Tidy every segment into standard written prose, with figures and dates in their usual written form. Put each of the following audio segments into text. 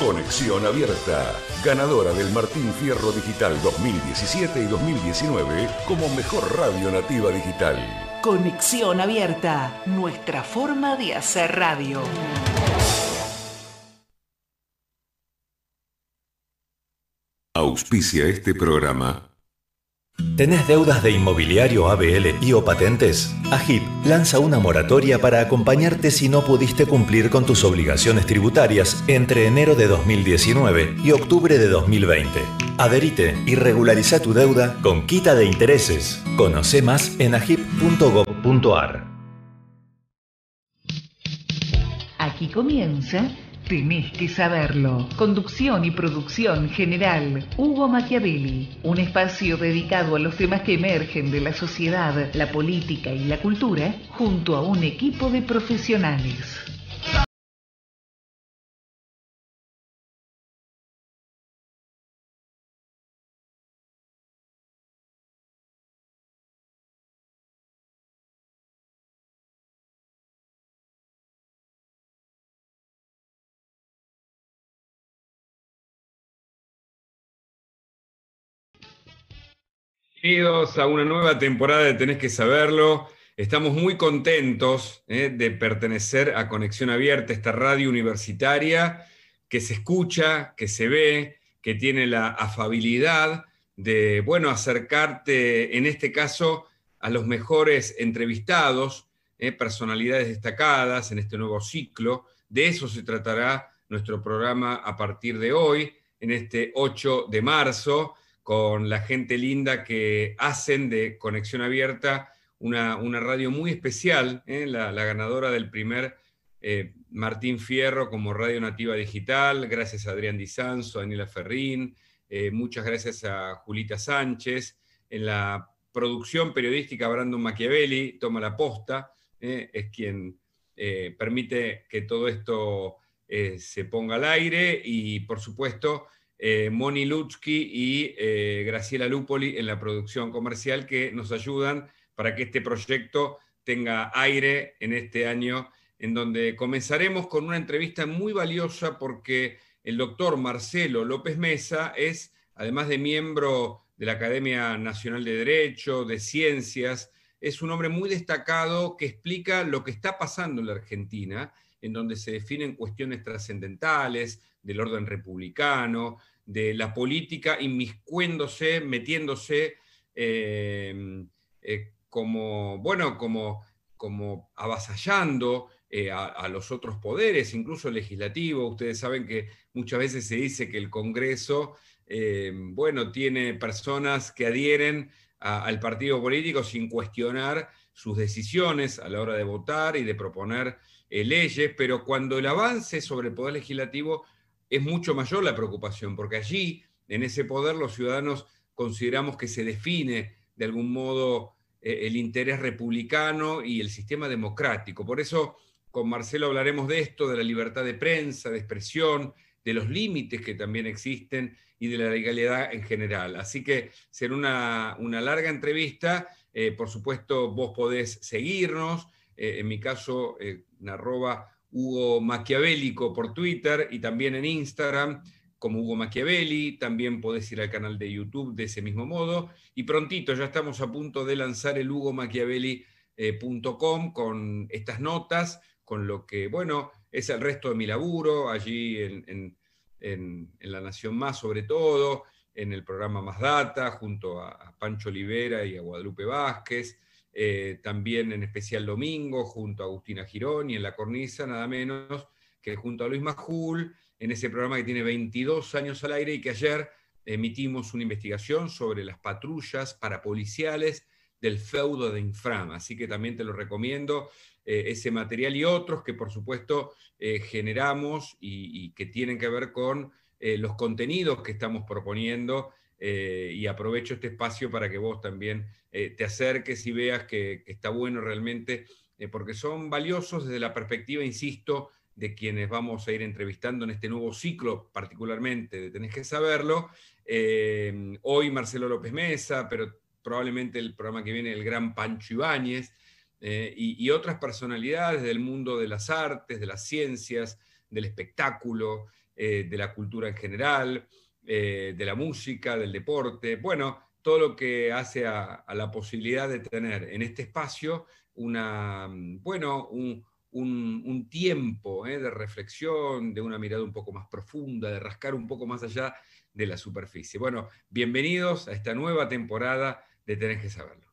Conexión Abierta, ganadora del Martín Fierro Digital 2017 y 2019 como mejor radio nativa digital. Conexión Abierta, nuestra forma de hacer radio. Auspicia este programa. ¿Tenés deudas de inmobiliario, ABL y o patentes? AGIP lanza una moratoria para acompañarte si no pudiste cumplir con tus obligaciones tributarias entre enero de 2019 y octubre de 2020. Adherite y regulariza tu deuda con quita de intereses. Conoce más en agip.gov.ar. Aquí comienza Tenés que saberlo. Conducción y producción general, Hugo Machiavelli. Un espacio dedicado a los temas que emergen de la sociedad, la política y la cultura, junto a un equipo de profesionales. Bienvenidos a una nueva temporada de Tenés que saberlo. Estamos muy contentos de pertenecer a Conexión Abierta, esta radio universitaria que se escucha, que se ve, que tiene la afabilidad de, acercarte, en este caso, a los mejores entrevistados, personalidades destacadas en este nuevo ciclo. De eso se tratará nuestro programa a partir de hoy, en este 8 de marzo, con la gente linda que hacen de Conexión Abierta una radio muy especial, la ganadora del primer Martín Fierro como radio nativa digital, gracias a Adrián Di Sanso, a Daniela Ferrín, muchas gracias a Julita Sánchez. En la producción periodística, Brandon Machiavelli toma la posta, es quien permite que todo esto se ponga al aire, y por supuesto Moni Lutsky y Graciela Lupoli en la producción comercial, que nos ayudan para que este proyecto tenga aire en este año, en donde comenzaremos con una entrevista muy valiosa, porque el doctor Marcelo López Mesa es, además de miembro de la Academia Nacional de Derecho, de Ciencias, es un hombre muy destacado que explica lo que está pasando en la Argentina, en donde se definen cuestiones trascendentales del orden republicano, de la política inmiscuéndose, metiéndose como avasallando a los otros poderes, incluso el legislativo. Ustedes saben que muchas veces se dice que el Congreso tiene personas que adhieren al partido político sin cuestionar sus decisiones a la hora de votar y de proponer leyes, pero cuando el avance sobre el poder legislativo es mucho mayor la preocupación, porque allí, en ese poder, los ciudadanos consideramos que se define de algún modo el interés republicano y el sistema democrático. Por eso con Marcelo hablaremos de esto, de la libertad de prensa, de expresión, de los límites que también existen y de la legalidad en general. Así que será una larga entrevista. Por supuesto, vos podés seguirnos, en mi caso, en @Hugo Maquiavélico por Twitter, y también en Instagram como Hugo Machiavelli. También podés ir al canal de YouTube de ese mismo modo, y prontito ya estamos a punto de lanzar el hugomachiavelli.com con estas notas, con lo que, es el resto de mi laburo allí en La Nación Más, sobre todo, en el programa Más Data, junto a Pancho Olivera y a Guadalupe Vázquez, también en Especial Domingo, junto a Agustina Girón, y en La Cornisa, nada menos que junto a Luis Majul, en ese programa que tiene 22 años al aire, y que ayer emitimos una investigación sobre las patrullas parapoliciales del feudo de Inframa. Así que también te lo recomiendo, ese material y otros que por supuesto generamos y que tienen que ver con los contenidos que estamos proponiendo, y aprovecho este espacio para que vos también te acerques y veas que está bueno realmente, porque son valiosos desde la perspectiva, insisto, de quienes vamos a ir entrevistando en este nuevo ciclo, particularmente de Tenés que saberlo. Hoy Marcelo López Mesa, pero probablemente el programa que viene el gran Pancho Ibáñez, y otras personalidades del mundo de las artes, de las ciencias, del espectáculo, de la cultura en general, de la música, del deporte, bueno, todo lo que hace a la posibilidad de tener en este espacio un tiempo de reflexión, de una mirada un poco más profunda, de rascar un poco más allá de la superficie. Bueno, bienvenidos a esta nueva temporada de Tenés que Saberlo.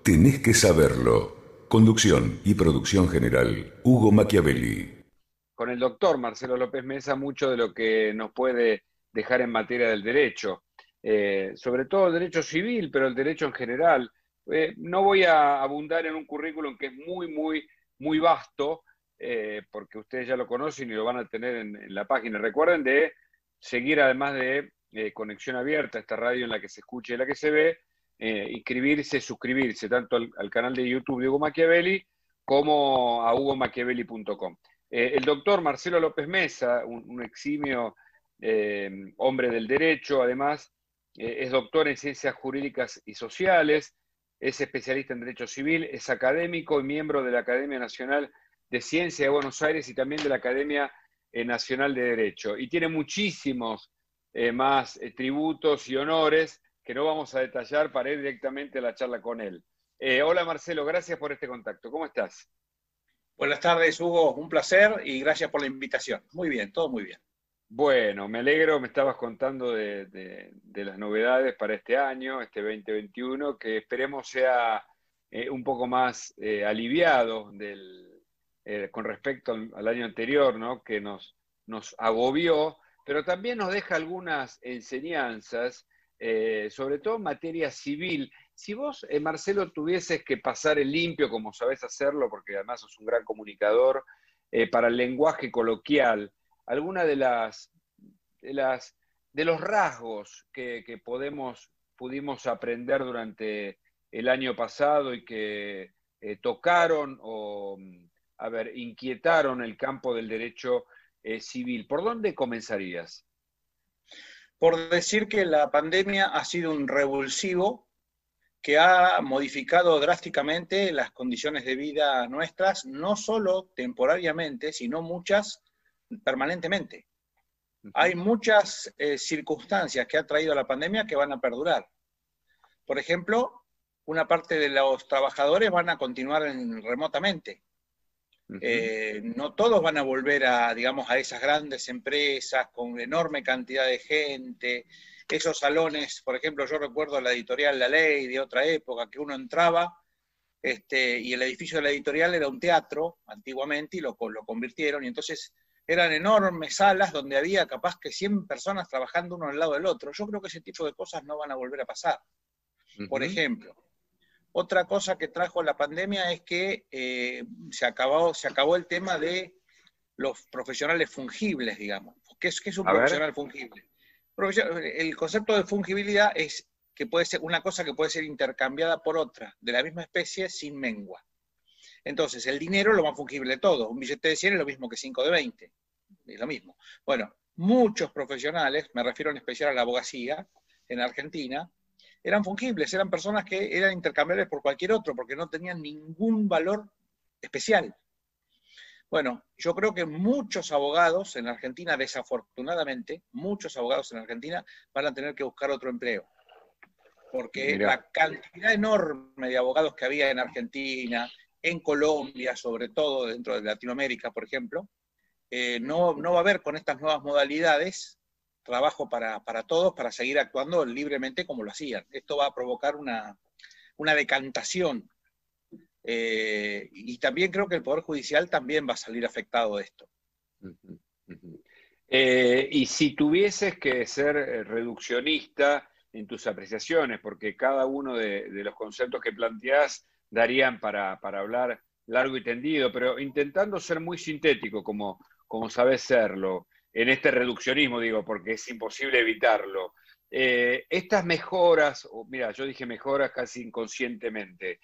Tenés que saberlo. Conducción y producción general, Hugo Machiavelli. Con el doctor Marcelo López Mesa mucho de lo que nos puede dejar en materia del derecho, sobre todo el derecho civil, pero el derecho en general. No voy a abundar en un currículum que es muy vasto, porque ustedes ya lo conocen y lo van a tener en la página. Recuerden de seguir, además de Conexión Abierta, esta radio en la que se escucha y en la que se ve, inscribirse, suscribirse tanto al canal de YouTube de Hugo Machiavelli como a hugomachiavelli.com. El doctor Marcelo López Mesa, un eximio hombre del derecho, además es doctor en Ciencias Jurídicas y Sociales, es especialista en Derecho Civil, es académico y miembro de la Academia Nacional de Ciencia de Buenos Aires y también de la Academia Nacional de Derecho. Y tiene muchísimos más tributos y honores que no vamos a detallar para ir directamente a la charla con él. Hola Marcelo, gracias por este contacto. ¿Cómo estás? Buenas tardes, Hugo. Un placer y gracias por la invitación. Muy bien, todo muy bien. Bueno, me alegro, me estabas contando de las novedades para este año, este 2021, que esperemos sea un poco más aliviado con respecto al año anterior, ¿no? Que nos agobió, pero también nos deja algunas enseñanzas, sobre todo en materia civil. Si vos, Marcelo, tuvieses que pasar el limpio, como sabés hacerlo, porque además sos un gran comunicador, para el lenguaje coloquial, alguna de los rasgos que pudimos aprender durante el año pasado y que tocaron o, a ver, inquietaron el campo del derecho civil, ¿por dónde comenzarías? Por decir que la pandemia ha sido un revulsivo que ha modificado drásticamente las condiciones de vida nuestras, no solo temporariamente, sino muchas permanentemente. Hay muchas circunstancias que ha traído la pandemia que van a perdurar. Por ejemplo, una parte de los trabajadores van a continuar remotamente. No todos van a volver a, digamos, a esas grandes empresas con enorme cantidad de gente. Esos salones, por ejemplo, yo recuerdo la editorial La Ley de otra época, que uno entraba y el edificio de la editorial era un teatro antiguamente y lo convirtieron, y entonces eran enormes salas donde había capaz que 100 personas trabajando uno al lado del otro. Yo creo que ese tipo de cosas no van a volver a pasar. Por ejemplo, otra cosa que trajo la pandemia es que se acabó el tema de los profesionales fungibles, digamos. ¿Qué es un profesional fungible? El concepto de fungibilidad es que puede ser una cosa que puede ser intercambiada por otra de la misma especie sin mengua. Entonces, el dinero es lo más fungible de todo. Un billete de 100 es lo mismo que 5 de 20. Es lo mismo. Bueno, muchos profesionales, me refiero en especial a la abogacía, en Argentina, eran fungibles, eran personas que eran intercambiables por cualquier otro, porque no tenían ningún valor especial. Bueno, yo creo que muchos abogados en Argentina, desafortunadamente, muchos abogados en Argentina van a tener que buscar otro empleo. Porque la cantidad enorme de abogados que había en Argentina, en Colombia, sobre todo dentro de Latinoamérica, por ejemplo, no va a haber con estas nuevas modalidades trabajo para todos, para seguir actuando libremente como lo hacían. Esto va a provocar una decantación. Y también creo que el Poder Judicial también va a salir afectado de esto. Y si tuvieses que ser reduccionista en tus apreciaciones, porque cada uno de los conceptos que planteás darían para hablar largo y tendido, pero intentando ser muy sintético, como sabés serlo, en este reduccionismo, digo, porque es imposible evitarlo. Estas mejoras, mira, yo dije mejoras casi inconscientemente,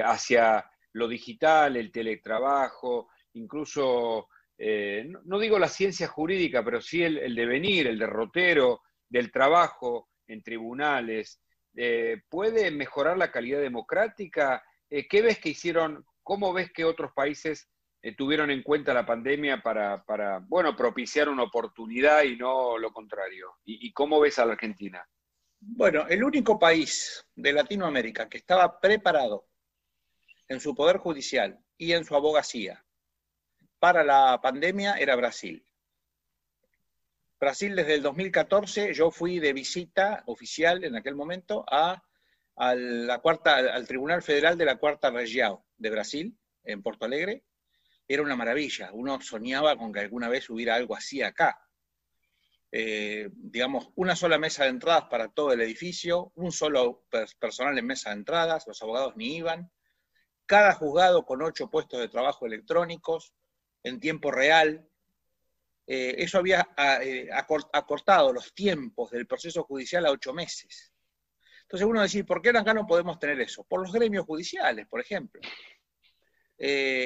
hacia lo digital, el teletrabajo, incluso, no digo la ciencia jurídica, pero sí el devenir, el derrotero del trabajo en tribunales, ¿puede mejorar la calidad democrática? ¿Qué ves que hicieron? ¿Cómo ves que otros países tuvieron en cuenta la pandemia para propiciar una oportunidad y no lo contrario? ¿Y cómo ves a la Argentina? Bueno, el único país de Latinoamérica que estaba preparado en su poder judicial y en su abogacía para la pandemia era Brasil. Brasil desde el 2014, yo fui de visita oficial en aquel momento al Tribunal Federal de la Cuarta Região de Brasil, en Porto Alegre. Era una maravilla, uno soñaba con que alguna vez hubiera algo así acá. Digamos, una sola mesa de entradas para todo el edificio, un solo personal en mesa de entradas, los abogados ni iban, cada juzgado con 8 puestos de trabajo electrónicos, en tiempo real. Eso había acortado los tiempos del proceso judicial a 8 meses. Entonces uno decía, ¿por qué acá no podemos tener eso? Por los gremios judiciales, por ejemplo.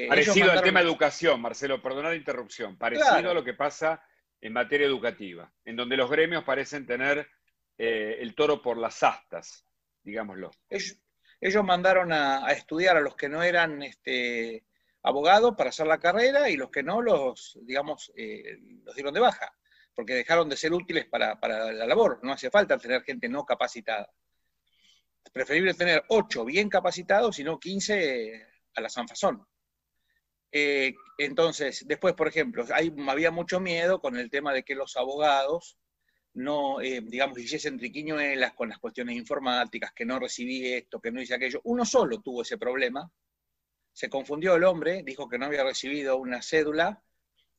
Parecido al tema de educación, Marcelo, perdona la interrupción, parecido a lo que pasa en materia educativa, en donde los gremios parecen tener el toro por las astas, digámoslo. Ellos mandaron a estudiar a los que no eran abogados para hacer la carrera, y los que no los dieron de baja, porque dejaron de ser útiles para la labor. No hacía falta tener gente no capacitada. Es preferible tener 8 bien capacitados y no 15 a la sanfazón. Entonces, después, por ejemplo, había mucho miedo con el tema de que los abogados no, digamos, hiciesen triquiñuelas con las cuestiones informáticas, que no recibí esto, que no hice aquello. Uno solo tuvo ese problema. Se confundió el hombre, dijo que no había recibido una cédula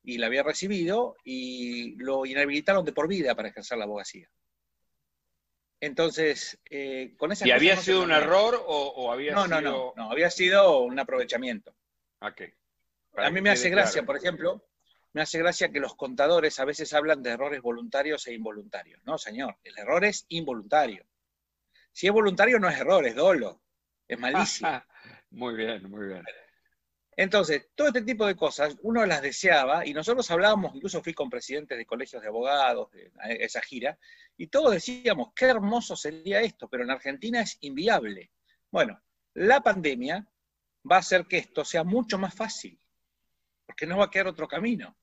y la había recibido y lo inhabilitaron de por vida para ejercer la abogacía. Entonces, con esas ¿Y cosas había no sido se un maneja. error o había sido...? No, había sido un aprovechamiento. Ok. A mí me hace gracia, por ejemplo, me hace gracia que los contadores a veces hablan de errores voluntarios e involuntarios. No, señor, el error es involuntario. Si es voluntario no es error, es dolo, es malicia. Muy bien, muy bien. Entonces, todo este tipo de cosas uno las deseaba y nosotros hablábamos, incluso fui con presidentes de colegios de abogados, de esa gira, y todos decíamos, qué hermoso sería esto, pero en Argentina es inviable. Bueno, la pandemia va a hacer que esto sea mucho más fácil, porque no va a quedar otro camino.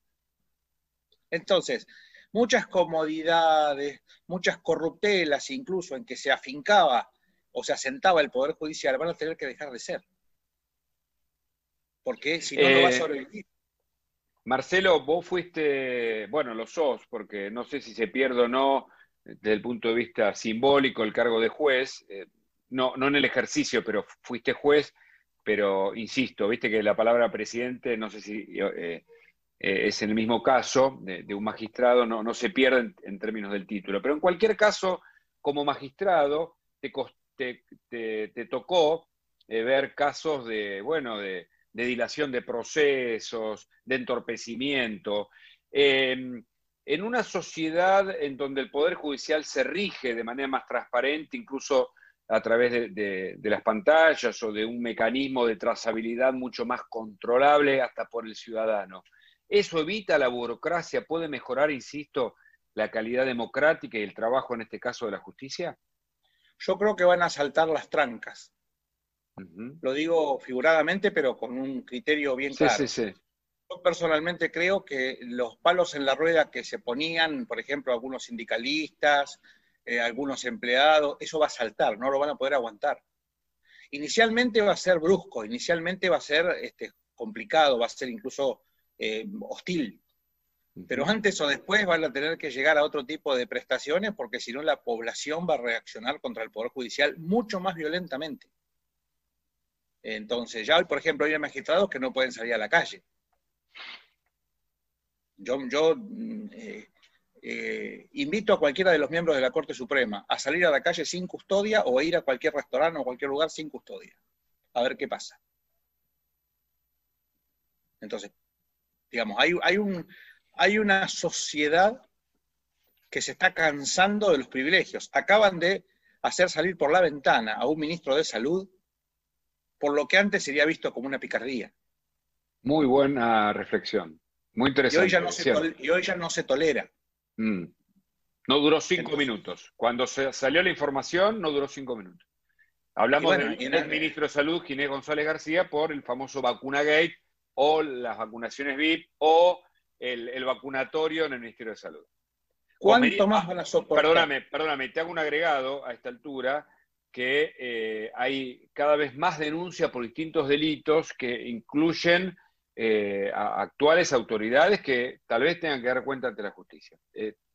Entonces, muchas comodidades, muchas corruptelas, incluso en que se afincaba o se asentaba el Poder Judicial, van a tener que dejar de ser. Porque si no, no va a sobrevivir. Marcelo, vos fuiste, bueno, lo sos, porque no sé si se pierde o no, desde el punto de vista simbólico, el cargo de juez, no en el ejercicio, pero fuiste juez, pero insisto, viste que la palabra presidente, no sé si es en el mismo caso de un magistrado, no se pierde en términos del título, pero en cualquier caso, como magistrado, te tocó ver casos de dilación de procesos, de entorpecimiento. En una sociedad en donde el Poder Judicial se rige de manera más transparente, incluso a través de las pantallas o de un mecanismo de trazabilidad mucho más controlable hasta por el ciudadano, ¿eso evita la burocracia? ¿Puede mejorar, insisto, la calidad democrática y el trabajo, en este caso, de la justicia? Yo creo que van a saltar las trancas. Lo digo figuradamente, pero con un criterio bien claro. Sí. Yo personalmente creo que los palos en la rueda que se ponían, por ejemplo, algunos sindicalistas, algunos empleados, eso va a saltar, no lo van a poder aguantar. Inicialmente va a ser brusco, inicialmente va a ser complicado, va a ser incluso hostil. Pero antes o después van a tener que llegar a otro tipo de prestaciones, porque si no la población va a reaccionar contra el Poder Judicial mucho más violentamente. Entonces, ya hoy, por ejemplo, hay magistrados que no pueden salir a la calle. Yo invito a cualquiera de los miembros de la Corte Suprema a salir a la calle sin custodia o a ir a cualquier restaurante o cualquier lugar sin custodia. A ver qué pasa. Entonces, digamos, hay una sociedad que se está cansando de los privilegios. Acaban de hacer salir por la ventana a un ministro de Salud por lo que antes sería visto como una picardía. Muy buena reflexión, muy interesante. Y hoy ya no se tolera. No duró 5 minutos. Cuando salió la información, no duró 5 minutos. Hablamos del ministro de Salud, Ginés González García, por el famoso vacunagate, o las vacunaciones VIP, o el vacunatorio en el Ministerio de Salud. ¿Cuánto más van a soportar? Perdóname, te hago un agregado a esta altura, que hay cada vez más denuncias por distintos delitos que incluyen a actuales autoridades que tal vez tengan que dar cuenta ante la justicia.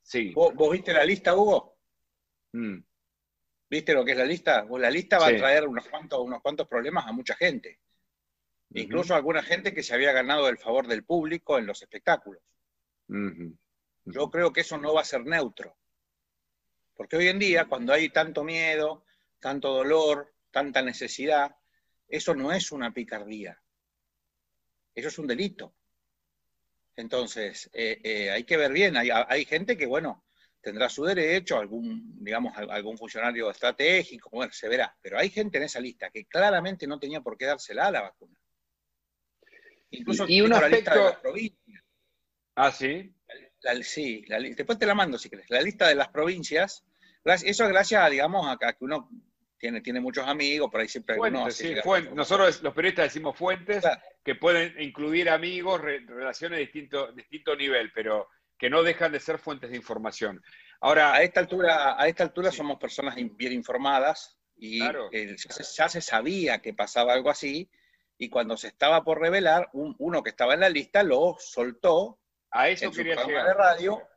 Sí. ¿Vos viste la lista, Hugo? ¿Viste lo que es la lista? Pues la lista va a traer unos cuantos problemas a mucha gente. Incluso a alguna gente que se había ganado el favor del público en los espectáculos. Yo creo que eso no va a ser neutro. Porque hoy en día, cuando hay tanto miedo, tanto dolor, tanta necesidad, eso no es una picardía. Eso es un delito. Entonces, hay que ver bien. Hay gente que, bueno, tendrá su derecho, algún funcionario estratégico, bueno, se verá. Pero hay gente en esa lista que claramente no tenía por qué dársela a la vacuna. Incluso y un aspecto... la lista de las provincias. Ah, ¿sí? Sí, después te la mando si querés. La lista de las provincias, eso es gracias, digamos, a que uno tiene muchos amigos, por ahí siempre fuentes. Nosotros los periodistas decimos fuentes, claro, que pueden incluir amigos, relaciones de distinto nivel, pero que no dejan de ser fuentes de información. Ahora, a esta altura somos personas bien informadas y claro, ya se sabía que pasaba algo así, y cuando se estaba por revelar, uno que estaba en la lista lo soltó A eso en su quería programa llegar. de radio,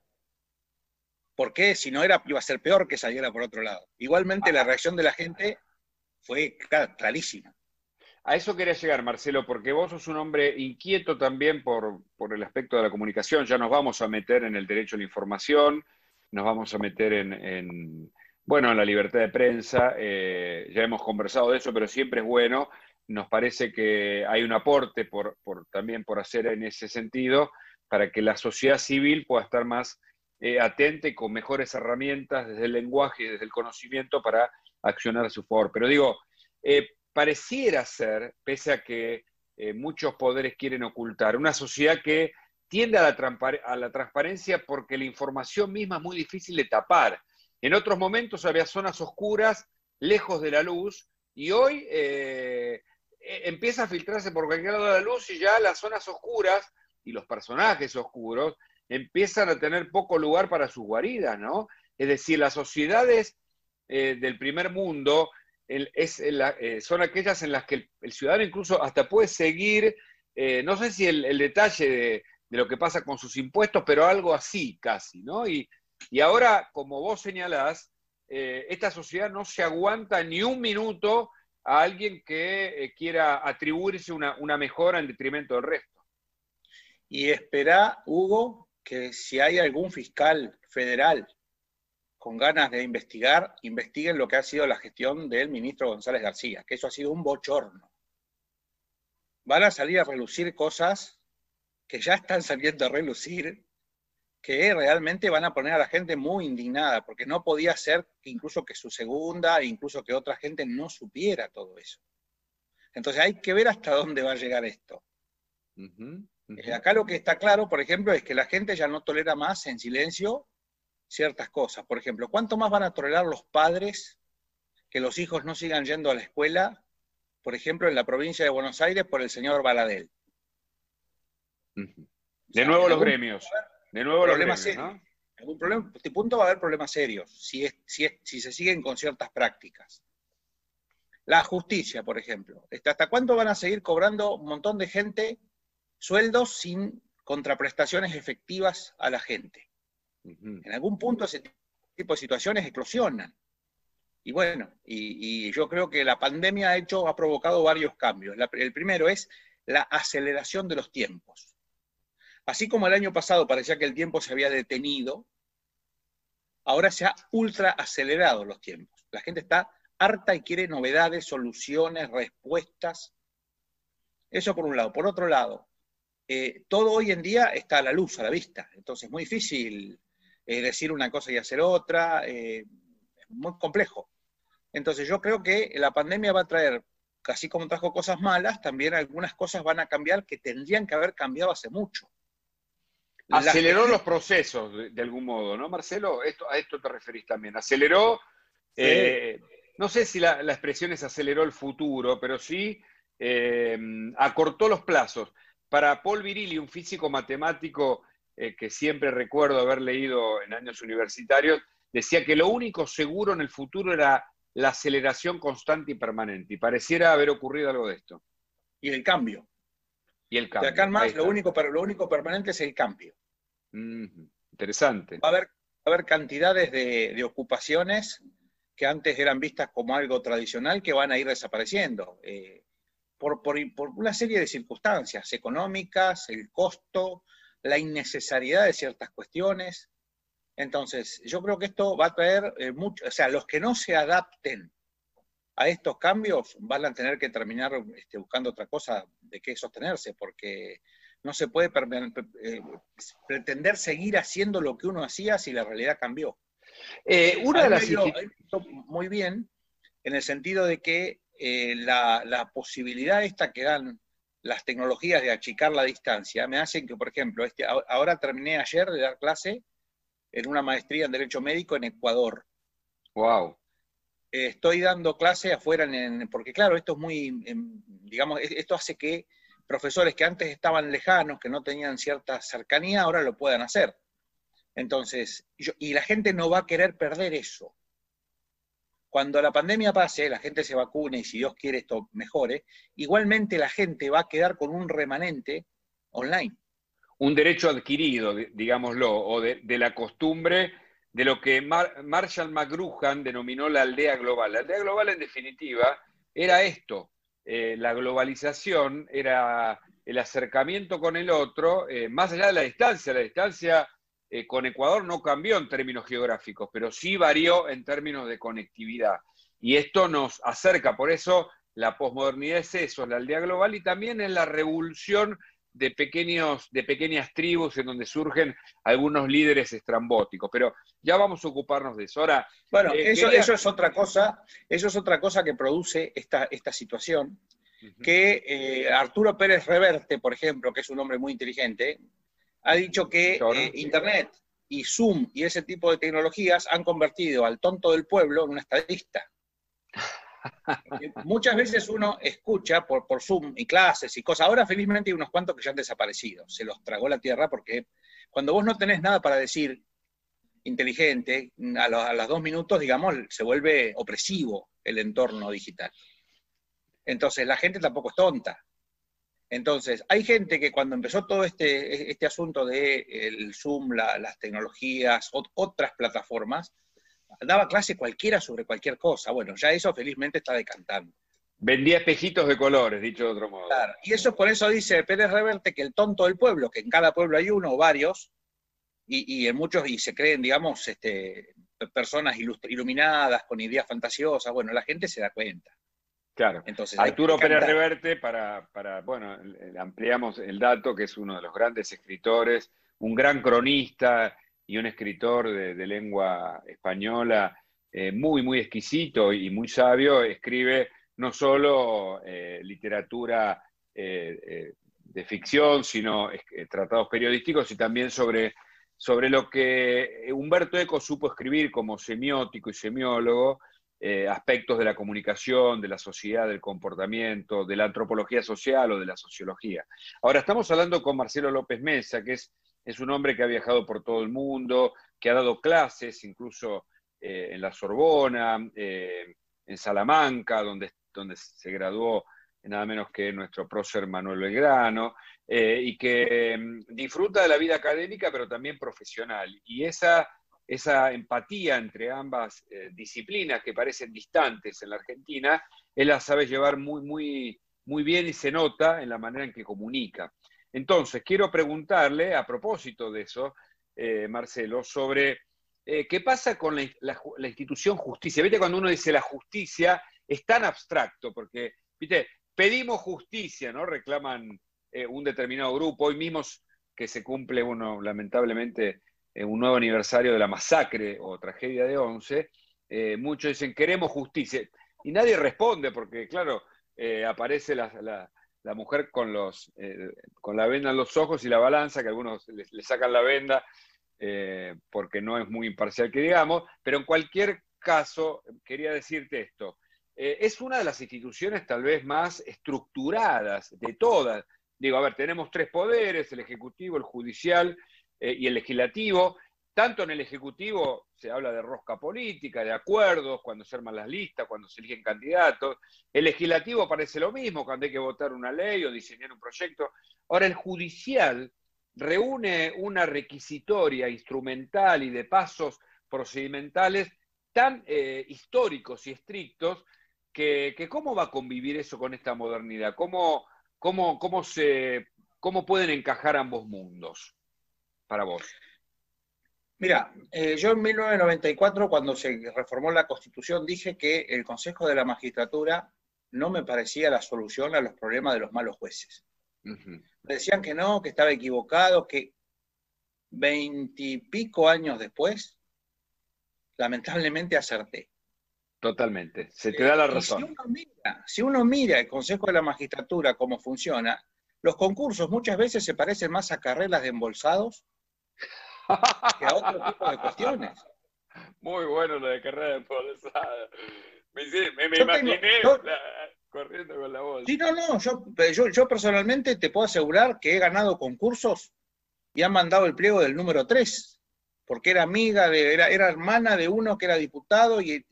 porque si no iba a ser peor que saliera por otro lado. Igualmente la reacción de la gente fue clarísima. A eso quería llegar, Marcelo, porque vos sos un hombre inquieto también por el aspecto de la comunicación. Ya nos vamos a meter en el derecho a la información, nos vamos a meter bueno, en la libertad de prensa. Ya hemos conversado de eso, pero siempre es bueno. Nos parece que hay un aporte también por hacer en ese sentido para que la sociedad civil pueda estar más atenta y con mejores herramientas desde el lenguaje y desde el conocimiento para accionar a su favor. Pero digo, pareciera ser, pese a que muchos poderes quieren ocultar, una sociedad que tiende a la transparencia porque la información misma es muy difícil de tapar. En otros momentos había zonas oscuras, lejos de la luz, y hoy empieza a filtrarse por cualquier lado de la luz y ya las zonas oscuras y los personajes oscuros empiezan a tener poco lugar para sus guaridas, ¿no? Es decir, las sociedades del primer mundo son aquellas en las que el ciudadano incluso hasta puede seguir, no sé si el detalle de lo que pasa con sus impuestos, pero algo así casi, ¿no? Y ahora, como vos señalás, esta sociedad no se aguanta ni un minuto a alguien que quiera atribuirse una mejora en detrimento del resto. Y espera, Hugo, que si hay algún fiscal federal con ganas de investigar, investiguen lo que ha sido la gestión del ministro González García, que eso ha sido un bochorno. Van a salir a relucir cosas que ya están saliendo a relucir, que realmente van a poner a la gente muy indignada, porque no podía ser incluso que su segunda, incluso que otra gente no supiera todo eso. Entonces hay que ver hasta dónde va a llegar esto. Acá lo que está claro, por ejemplo, es que la gente ya no tolera más en silencio ciertas cosas. Por ejemplo, ¿cuánto más van a tolerar los padres que los hijos no sigan yendo a la escuela, por ejemplo, en la provincia de Buenos Aires por el señor Baradel? De nuevo los gremios. De nuevo los gremios, ¿no? En algún problema, este punto va a haber problemas serios si se siguen con ciertas prácticas. La justicia, por ejemplo. ¿Hasta cuándo van a seguir cobrando un montón de gente sueldos sin contraprestaciones efectivas a la gente? En algún punto ese tipo de situaciones eclosionan. Y bueno, y yo creo que la pandemia ha provocado varios cambios. El primero es la aceleración de los tiempos. Así como el año pasado parecía que el tiempo se había detenido, ahora se ha ultra acelerado los tiempos. La gente está harta y quiere novedades, soluciones, respuestas. Eso por un lado. Por otro lado, todo hoy en día está a la luz, a la vista. Entonces es muy difícil decir una cosa y hacer otra. Es muy complejo. Entonces yo creo que la pandemia va a traer, casi como trajo cosas malas, también algunas cosas van a cambiar que tendrían que haber cambiado hace mucho. Aceleró los procesos, de algún modo, ¿no, Marcelo? A esto te referís también. Aceleró, Sí. no sé si la expresión es aceleró el futuro, pero sí acortó los plazos. Para Paul Virilli, un físico matemático que siempre recuerdo haber leído en años universitarios, decía que lo único seguro en el futuro era la aceleración constante y permanente. Y pareciera haber ocurrido algo de esto. Y el cambio. Y el cambio. De acá en más, lo único permanente es el cambio. Interesante. Va a haber cantidades de ocupaciones que antes eran vistas como algo tradicional que van a ir desapareciendo. Por una serie de circunstancias económicas, el costo, la innecesariedad de ciertas cuestiones. Entonces, yo creo que esto va a traer mucho, o sea, los que no se adapten a estos cambios van a tener que terminar buscando otra cosa de qué sostenerse, porque no se puede pretender seguir haciendo lo que uno hacía si la realidad cambió. Una de las muy bien, en el sentido de que la posibilidad esta que dan las tecnologías de achicar la distancia me hacen que, por ejemplo, ahora terminé ayer de dar clase en una maestría en Derecho Médico en Ecuador. Wow. Estoy dando clase afuera, porque claro, esto es muy, digamos, esto hace que profesores que antes estaban lejanos, que no tenían cierta cercanía, ahora lo puedan hacer. Entonces, y la gente no va a querer perder eso. cuando la pandemia pase, la gente se vacune y si Dios quiere esto mejore, igualmente la gente va a quedar con un remanente online. Un derecho adquirido, digámoslo, o de la costumbre de lo que Marshall McLuhan denominó la aldea global. La aldea global, en definitiva, era esto. La globalización era el acercamiento con el otro, más allá de la distancia con Ecuador no cambió en términos geográficos, pero sí varió en términos de conectividad. Y esto nos acerca, por eso la posmodernidad es eso, la aldea global, y también es la revolución de pequeñas tribus en donde surgen algunos líderes estrambóticos. Pero ya vamos a ocuparnos de eso. Ahora, bueno, eso es otra cosa que produce esta situación, que Arturo Pérez Reverte, por ejemplo, que es un hombre muy inteligente, ha dicho que Internet y Zoom y ese tipo de tecnologías han convertido al tonto del pueblo en un estadista. Muchas veces uno escucha por Zoom y clases y cosas. Ahora felizmente hay unos cuantos que ya han desaparecido. Se los tragó la tierra porque cuando vos no tenés nada para decir inteligente, a los 2 minutos, digamos, se vuelve opresivo el entorno digital. Entonces la gente tampoco es tonta. Entonces, hay gente que cuando empezó todo este asunto del Zoom, las tecnologías, otras plataformas, daba clase cualquiera sobre cualquier cosa. Bueno, ya eso felizmente está decantando. Vendía espejitos de colores, dicho de otro modo. Claro, y eso por eso dice Pérez Reverte que el tonto del pueblo, que en cada pueblo hay uno o varios, y en muchos, y se creen, digamos, personas iluminadas, con ideas fantasiosas, bueno, la gente se da cuenta. Claro. Entonces, Arturo Pérez Reverte, bueno, ampliamos el dato, que es uno de los grandes escritores, un gran cronista y un escritor de lengua española muy, muy exquisito y muy sabio. Escribe no solo literatura de ficción, sino tratados periodísticos, y también sobre lo que Humberto Eco supo escribir como semiótico y semiólogo, aspectos de la comunicación, de la sociedad, del comportamiento, de la antropología social o de la sociología. Ahora, estamos hablando con Marcelo López Mesa, que es un hombre que ha viajado por todo el mundo, que ha dado clases, incluso en la Sorbona, en Salamanca, donde se graduó nada menos que nuestro prócer Manuel Belgrano, y que disfruta de la vida académica, pero también profesional. Y esa empatía entre ambas disciplinas que parecen distantes en la Argentina, él la sabe llevar muy, muy, muy bien, y se nota en la manera en que comunica. Entonces, quiero preguntarle, a propósito de eso, Marcelo, sobre qué pasa con la institución justicia. ¿Viste cuando uno dice la justicia es tan abstracto? Porque, ¿viste? Pedimos justicia, ¿no? Reclaman un determinado grupo. Hoy mismo que se cumple lamentablemente, un nuevo aniversario de la masacre o tragedia de Once, muchos dicen queremos justicia, y nadie responde porque, claro, aparece la mujer con la venda en los ojos y la balanza, que algunos le sacan la venda porque no es muy imparcial, que digamos, pero en cualquier caso, quería decirte esto. Es una de las instituciones tal vez más estructuradas de todas. Digo, a ver, tenemos 3 poderes, el ejecutivo, el judicial y el legislativo. Tanto en el ejecutivo se habla de rosca política, de acuerdos, cuando se arman las listas, cuando se eligen candidatos. El legislativo parece lo mismo, cuando hay que votar una ley o diseñar un proyecto. Ahora, el judicial reúne una requisitoria instrumental y de pasos procedimentales tan históricos y estrictos que ¿cómo va a convivir eso con esta modernidad? ¿Cómo pueden encajar ambos mundos para vos? Mira, yo en 1994, cuando se reformó la Constitución, dije que el Consejo de la Magistratura no me parecía la solución a los problemas de los malos jueces. Me decían que no, que estaba equivocado, que 20 y pico años después, lamentablemente acerté. Totalmente, se te da la razón. Si uno mira el Consejo de la Magistratura, cómo funciona, los concursos muchas veces se parecen más a carreras de embolsados que a otro tipo de cuestiones. Muy bueno lo de carrera de embolsados. Me imaginé corriendo con la bolsa. Sí, yo personalmente te puedo asegurar que he ganado concursos y han mandado el pliego del número 3, porque era amiga, era hermana de uno que era diputado, y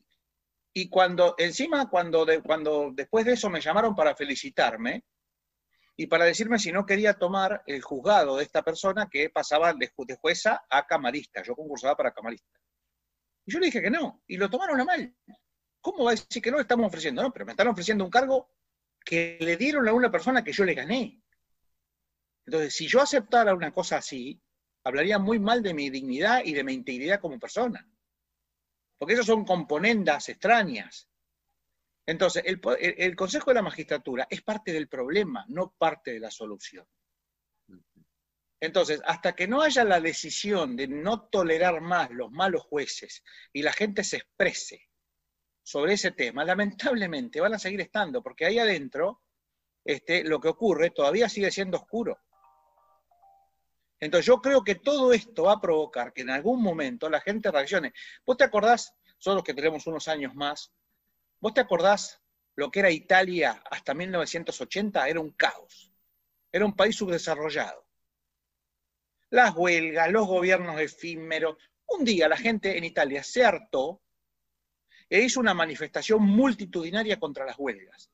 Y encima, cuando después de eso me llamaron para felicitarme y para decirme si no quería tomar el juzgado de esta persona que pasaba de jueza a camarista. Yo concursaba para camarista. Y yo le dije que no, y lo tomaron a mal. ¿Cómo va a decir que no le estamos ofreciendo? No, pero me están ofreciendo un cargo que le dieron a una persona que yo le gané. Entonces, si yo aceptara una cosa así, hablaría muy mal de mi dignidad y de mi integridad como persona. Porque esas son componendas extrañas. Entonces, el Consejo de la Magistratura es parte del problema, no parte de la solución. Entonces, hasta que no haya la decisión de no tolerar más los malos jueces y la gente se exprese sobre ese tema, lamentablemente van a seguir estando, porque ahí adentro lo que ocurre todavía sigue siendo oscuro. Entonces yo creo que todo esto va a provocar que en algún momento la gente reaccione. ¿Vos te acordás, nosotros que tenemos unos años más, vos te acordás lo que era Italia hasta 1980? Era un caos. Era un país subdesarrollado. Las huelgas, los gobiernos efímeros. Un día la gente en Italia se hartó e hizo una manifestación multitudinaria contra las huelgas.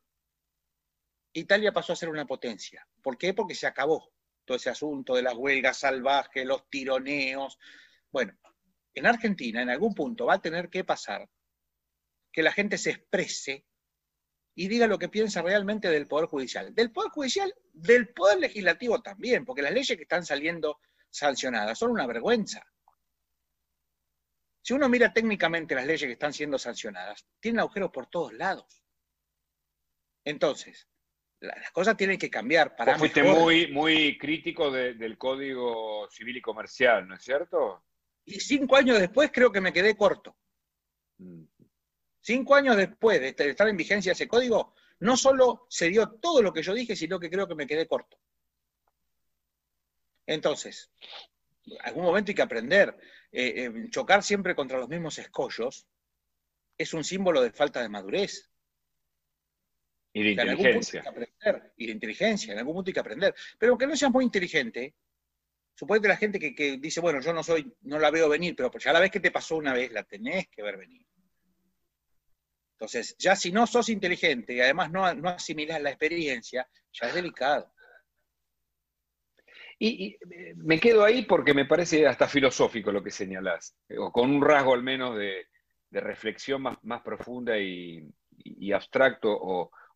Italia pasó a ser una potencia. ¿Por qué? Porque se acabó todo ese asunto de las huelgas salvajes, los tironeos. Bueno, en Argentina en algún punto va a tener que pasar que la gente se exprese y diga lo que piensa realmente del Poder Judicial. Del Poder Judicial, del Poder Legislativo también, porque las leyes que están saliendo sancionadas son una vergüenza. Si uno mira técnicamente las leyes que están siendo sancionadas, tienen agujeros por todos lados. Entonces, las cosas tienen que cambiar para Vos fuiste mejor. muy crítico del Código Civil y Comercial, ¿no es cierto? Y 5 años después creo que me quedé corto. 5 años después de estar en vigencia ese código, no solo se dio todo lo que yo dije, sino que creo que me quedé corto. Entonces, en algún momento hay que aprender. Chocar siempre contra los mismos escollos es un símbolo de falta de madurez. Y de inteligencia. Y de inteligencia, en algún punto hay que aprender. Pero aunque no seas muy inteligente, suponete la gente que dice, bueno, yo no la veo venir, pero ya la vez que te pasó una vez, la tenés que ver venir. Entonces, ya si no sos inteligente y además no asimilás la experiencia, ya es delicado. Y me quedo ahí porque me parece hasta filosófico lo que señalás, o con un rasgo al menos de reflexión más profunda y abstracto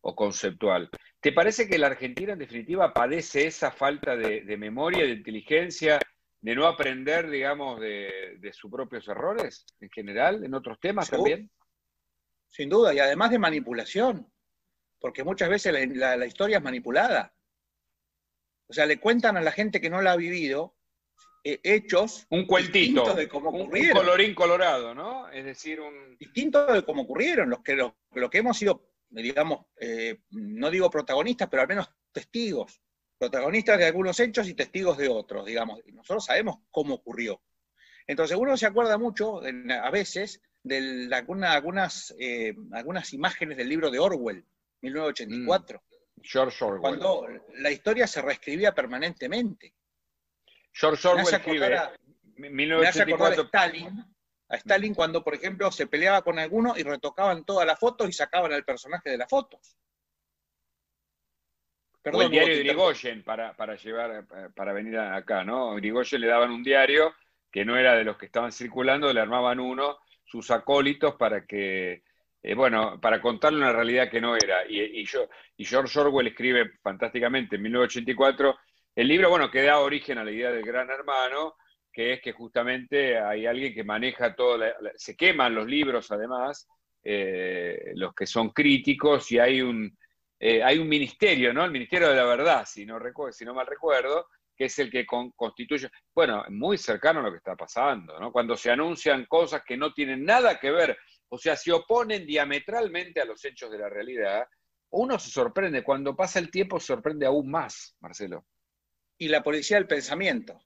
o conceptual. ¿Te parece que la Argentina en definitiva padece esa falta de memoria, de inteligencia, de no aprender, digamos, de sus propios errores en general, en otros temas también? Sin duda, y además de manipulación, porque muchas veces la historia es manipulada. O sea, le cuentan a la gente que no la ha vivido hechos un cuentito, distintos de cómo ocurrieron. Un colorín colorado, ¿no? Es decir, distintos de cómo ocurrieron, lo que hemos sido, digamos, no digo protagonistas, pero al menos testigos. Protagonistas de algunos hechos y testigos de otros, digamos. Y nosotros sabemos cómo ocurrió. Entonces uno se acuerda mucho, a veces, de algunas imágenes del libro de Orwell, 1984. George Orwell. Cuando la historia se reescribía permanentemente. George Orwell escribe 1984. A Stalin cuando, por ejemplo, se peleaba con alguno y retocaban todas las fotos y sacaban al personaje de las fotos. Perdón, o el diario de Irigoyen para venir acá, ¿no? A Irigoyen le daban un diario que no era de los que estaban circulando, le armaban uno, sus acólitos para que, para contarle una realidad que no era. Y George Orwell escribe fantásticamente en 1984 el libro, que da origen a la idea del Gran Hermano, que es que justamente hay alguien que maneja se queman los libros además, los que son críticos, y hay un ministerio, ¿no? El Ministerio de la Verdad, si no mal recuerdo, que es el que constituye, muy cercano a lo que está pasando, ¿no? Cuando se anuncian cosas que no tienen nada que ver, o sea, se oponen diametralmente a los hechos de la realidad, uno se sorprende, cuando pasa el tiempo se sorprende aún más, Marcelo. Y la policía del pensamiento.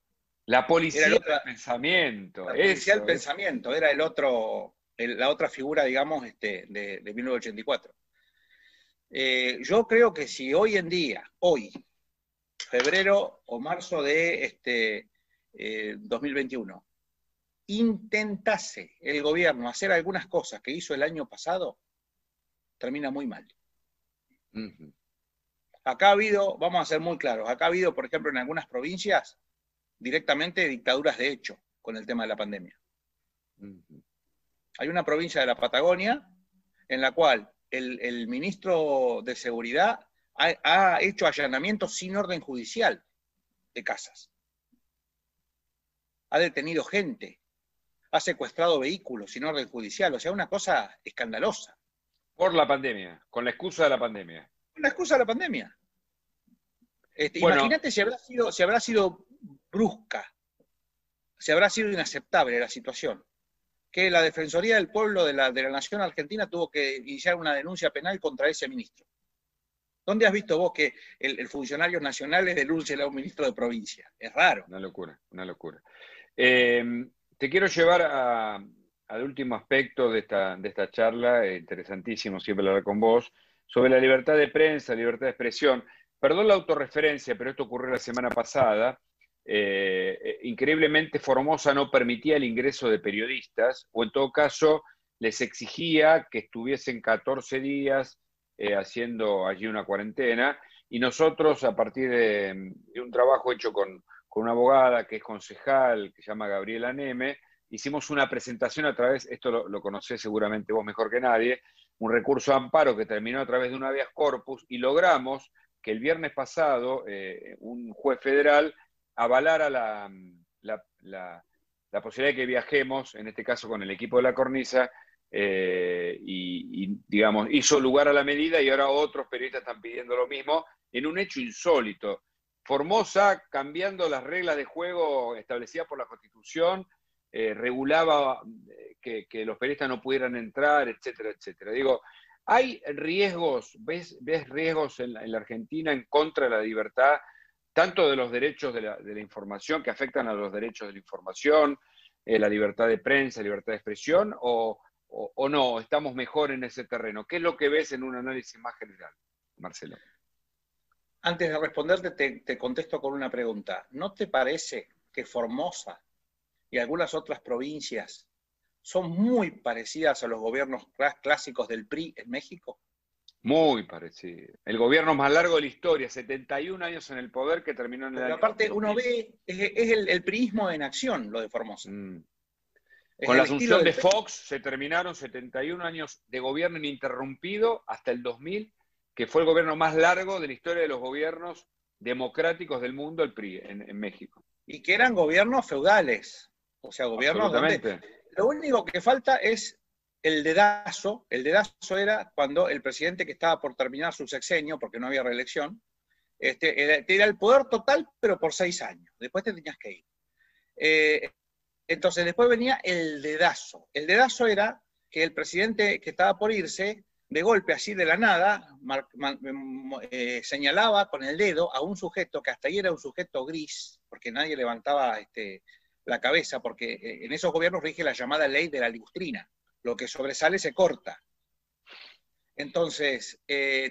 La policía del pensamiento. La policía del pensamiento, era la otra figura, digamos, de 1984. Yo creo que si hoy en día, febrero o marzo de 2021, intentase el gobierno hacer algunas cosas que hizo el año pasado, termina muy mal. Ujú. Acá ha habido, vamos a ser muy claros, acá ha habido, por ejemplo, en algunas provincias, directamente dictaduras de hecho con el tema de la pandemia. Ujú. Hay una provincia de la Patagonia en la cual el ministro de Seguridad ha hecho allanamientos sin orden judicial de casas. Ha detenido gente, ha secuestrado vehículos sin orden judicial, o sea, una cosa escandalosa. Por la pandemia, con la excusa de la pandemia. Una excusa de la pandemia. Bueno, Imagínate si habrá sido brusca, si habrá sido inaceptable la situación, que la Defensoría del Pueblo de la Nación Argentina tuvo que iniciar una denuncia penal contra ese ministro. ¿Dónde has visto vos que el funcionarios nacionales denuncien a un ministro de provincia? Es raro. una locura, una locura. Te quiero llevar al último aspecto de esta charla, interesantísimo siempre hablar con vos, sobre la libertad de prensa, libertad de expresión. Perdón la autorreferencia, pero esto ocurrió la semana pasada. Increíblemente Formosa no permitía el ingreso de periodistas, o en todo caso les exigía que estuviesen 14 días haciendo allí una cuarentena, y nosotros, a partir de un trabajo hecho con una abogada que es concejal, que se llama Gabriela Neme, hicimos una presentación a través, esto lo conocés seguramente vos mejor que nadie, un recurso de amparo que terminó a través de un habeas corpus, y logramos que el viernes pasado un juez federal avalara la posibilidad de que viajemos, en este caso con el equipo de La Cornisa, y digamos, hizo lugar a la medida, y ahora otros periodistas están pidiendo lo mismo, en un hecho insólito. Formosa, cambiando las reglas de juego establecidas por la Constitución, regulaba que los periodistas no pudieran entrar, etcétera, etcétera. Digo, ¿hay riesgos, ves riesgos en la Argentina en contra de la libertad, tanto de los derechos de la información, que afectan a los derechos de la información, la libertad de prensa, libertad de expresión, o no, estamos mejor en ese terreno? ¿Qué es lo que ves en un análisis más general, Marcelo? Antes de responderte, te contesto con una pregunta. ¿No te parece que Formosa y algunas otras provincias son muy parecidas a los gobiernos clásicos del PRI en México? Muy parecido. El gobierno más largo de la historia, 71 años en el poder, que terminó en el Pero año aparte 2000. uno ve, es el priismo en acción lo de Formosa. Con la asunción de Fox se terminaron 71 años de gobierno ininterrumpido hasta el 2000, que fue el gobierno más largo de la historia de los gobiernos democráticos del mundo, el PRI, en México. Y que eran gobiernos feudales, o sea, gobiernos donde lo único que falta es el dedazo. El dedazo era cuando el presidente que estaba por terminar su sexenio, porque no había reelección, era el poder total, pero por 6 años. Después te tenías que ir. Entonces después venía el dedazo. El dedazo era que el presidente que estaba por irse, de golpe, así de la nada, señalaba con el dedo a un sujeto que hasta ahí era un sujeto gris, porque nadie levantaba la cabeza, porque en esos gobiernos rige la llamada ley de la ligustrina. Lo que sobresale se corta. Entonces,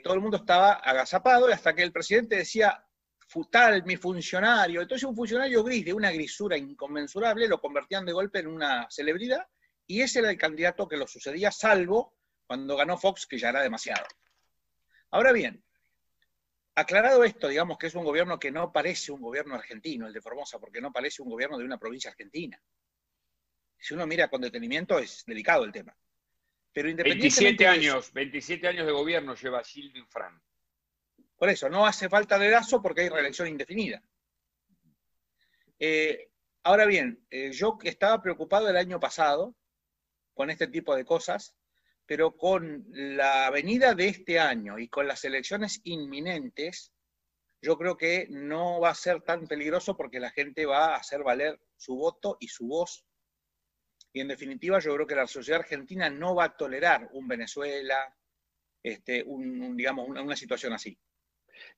todo el mundo estaba agazapado, y hasta que el presidente decía, tal, mi funcionario. Entonces un funcionario gris, de una grisura inconmensurable, lo convertían de golpe en una celebridad, y ese era el candidato que lo sucedía, salvo cuando ganó Fox, que ya era demasiado. Ahora bien, aclarado esto, digamos que es un gobierno que no parece un gobierno argentino, el de Formosa, porque no parece un gobierno de una provincia argentina. Si uno mira con detenimiento, es delicado el tema. Pero independientemente 27 años de gobierno lleva Gildo Infran. Por eso, no hace falta dedazo porque hay reelección indefinida. Ahora bien, yo estaba preocupado el año pasado con este tipo de cosas, pero con la venida de este año y con las elecciones inminentes, yo creo que no va a ser tan peligroso, porque la gente va a hacer valer su voto y su voz. Y en definitiva, yo creo que la sociedad argentina no va a tolerar un Venezuela, digamos, una situación así.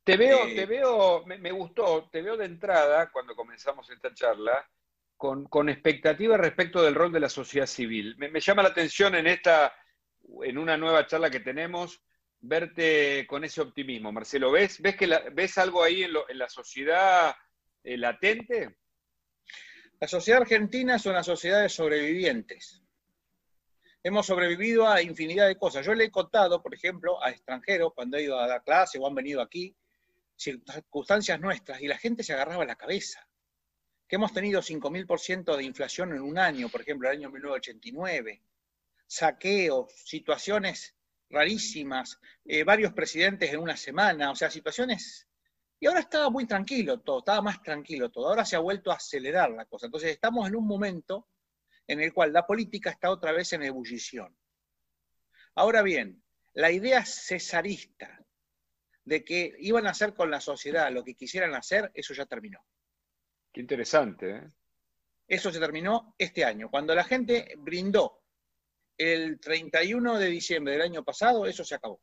Me gustó, te veo de entrada, cuando comenzamos esta charla, con expectativa respecto del rol de la sociedad civil. Me llama la atención en una nueva charla que tenemos, verte con ese optimismo, Marcelo. ¿Ves algo ahí en la sociedad latente? La sociedad argentina es una sociedad de sobrevivientes. hemos sobrevivido a infinidad de cosas. Yo le he contado, por ejemplo, a extranjeros cuando he ido a dar clase o han venido aquí, circunstancias nuestras, y la gente se agarraba la cabeza. Que hemos tenido 5.000% de inflación en un año, por ejemplo, el año 1989, saqueos, situaciones rarísimas, varios presidentes en una semana, o sea, situaciones... Y ahora estaba muy tranquilo todo, estaba más tranquilo todo, ahora se ha vuelto a acelerar la cosa. Entonces estamos en un momento en el cual la política está otra vez en ebullición. Ahora bien, la idea cesarista de que iban a hacer con la sociedad lo que quisieran hacer, eso ya terminó. Qué interesante, ¿eh? Eso se terminó este año. Cuando la gente brindó el 31 de diciembre del año pasado, eso se acabó.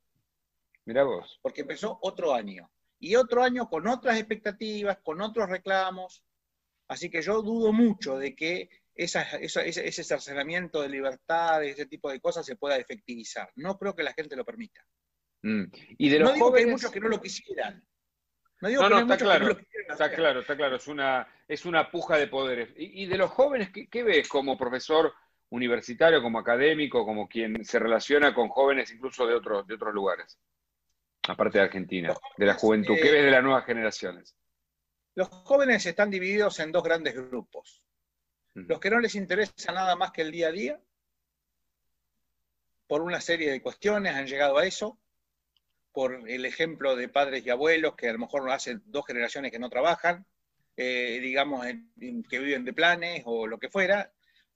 Mirá vos. Porque empezó otro año. Y otro año con otras expectativas, con otros reclamos. Así que yo dudo mucho de que ese cercenamiento de libertades, ese tipo de cosas se pueda efectivizar. No creo que la gente lo permita. Y de los no digo jóvenes... que hay muchos que no lo quisieran. No digo No, que no, hay está muchos claro, que no lo quisieran está hacer. claro, está claro. Es una puja de poderes. Y de los jóvenes, ¿qué ves como profesor universitario, como académico, como quien se relaciona con jóvenes incluso de otros lugares? Aparte de Argentina, de la juventud. ¿Qué ves de las nuevas generaciones? Los jóvenes están divididos en dos grandes grupos. Los que no les interesa nada más que el día a día, por una serie de cuestiones han llegado a eso, por el ejemplo de padres y abuelos que a lo mejor hace 2 generaciones que no trabajan, digamos, que viven de planes o lo que fuera,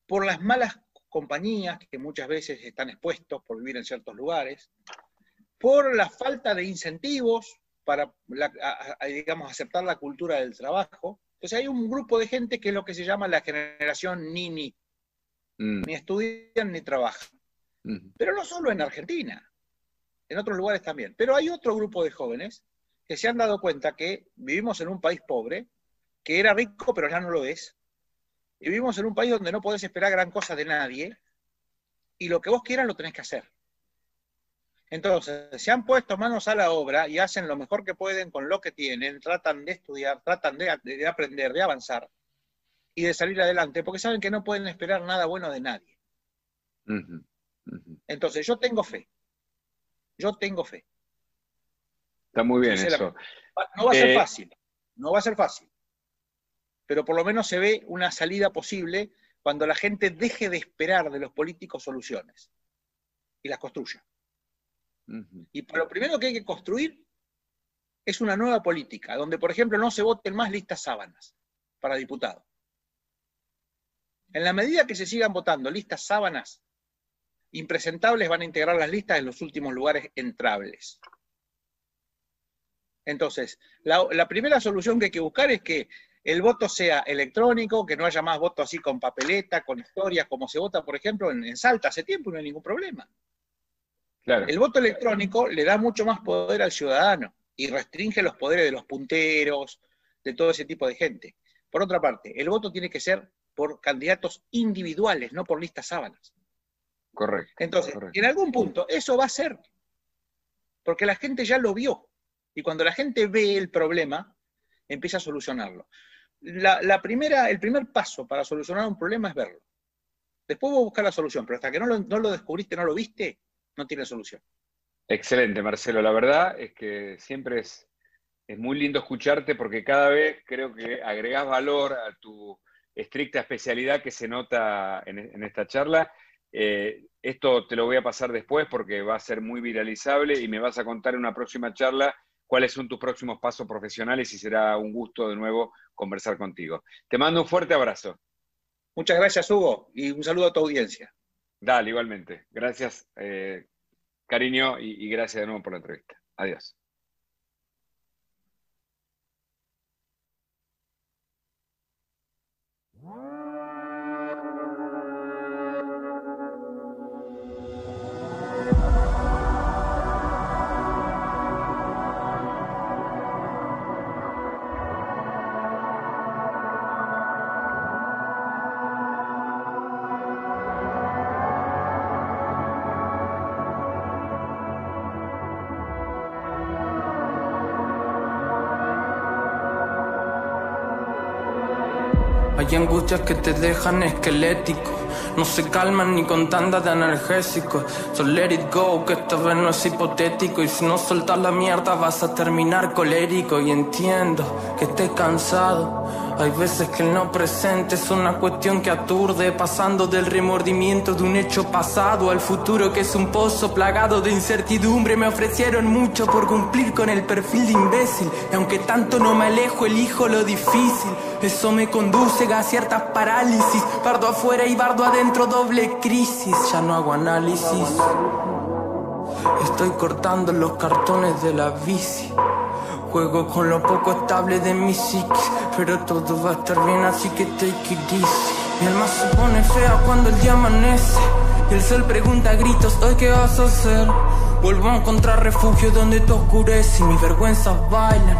por las malas compañías que muchas veces están expuestos por vivir en ciertos lugares, por la falta de incentivos para, digamos, aceptar la cultura del trabajo. Entonces hay un grupo de gente que es lo que se llama la generación ni estudian ni trabajan. Pero no solo en Argentina, en otros lugares también. Pero hay otro grupo de jóvenes que se han dado cuenta que vivimos en un país pobre, que era rico pero ya no lo es, y vivimos en un país donde no podés esperar gran cosa de nadie, y lo que vos quieras lo tenés que hacer. Entonces, se han puesto manos a la obra y hacen lo mejor que pueden con lo que tienen, tratan de estudiar, tratan de aprender, de avanzar y de salir adelante, porque saben que no pueden esperar nada bueno de nadie. Entonces, yo tengo fe. Yo tengo fe. Está muy bien eso. No va a ser fácil, no va a ser fácil. Pero por lo menos se ve una salida posible cuando la gente deje de esperar de los políticos soluciones y las construya. Y lo primero que hay que construir es una nueva política, donde, por ejemplo, no se voten más listas sábanas para diputados. En la medida que se sigan votando listas sábanas, impresentables van a integrar las listas en los últimos lugares entrables. Entonces, la primera solución que hay que buscar es que el voto sea electrónico, que no haya más voto así con papeleta, con historias, como se vota, por ejemplo, en Salta hace tiempo y no hay ningún problema. Claro. El voto electrónico le da mucho más poder al ciudadano y restringe los poderes de los punteros, de todo ese tipo de gente. Por otra parte, el voto tiene que ser por candidatos individuales, no por listas sábanas. Correcto. Entonces, correcto. En algún punto, eso va a ser. Porque la gente ya lo vio. Y cuando la gente ve el problema, empieza a solucionarlo. El primer paso para solucionar un problema es verlo. Después vos buscar la solución, pero hasta que no lo descubriste, no lo viste, no tiene solución. Excelente, Marcelo. La verdad es que siempre es muy lindo escucharte porque cada vez creo que agregás valor a tu estricta especialidad que se nota en esta charla. Esto te lo voy a pasar después porque va a ser muy viralizable y me vas a contar en una próxima charla cuáles son tus próximos pasos profesionales y será un gusto de nuevo conversar contigo. Te mando un fuerte abrazo. Muchas gracias, Hugo, y un saludo a tu audiencia. Dale, igualmente. Gracias, cariño, y gracias de nuevo por la entrevista. Adiós. Hay angustias que te dejan esquelético, no se calman ni con tanda de analgésicos. So let it go, que esta vez no es hipotético. Y si no soltas la mierda vas a terminar colérico. Y entiendo que estés cansado. Hay veces que el no presente es una cuestión que aturde, pasando del remordimiento de un hecho pasado al futuro que es un pozo plagado de incertidumbre. Me ofrecieron mucho por cumplir con el perfil de imbécil, y aunque tanto no me alejo, elijo lo difícil. Eso me conduce a ciertas parálisis, bardo afuera y bardo adentro, doble crisis. Ya no hago análisis, estoy cortando los cartones de la bici. Juego con lo poco estable de mi psiquis, pero todo va a estar bien, así que take it easy. Mi alma se pone fea cuando el día amanece y el sol pregunta a gritos, ¿hoy qué vas a hacer? Vuelvo a encontrar refugio donde te oscurece y mis vergüenzas bailan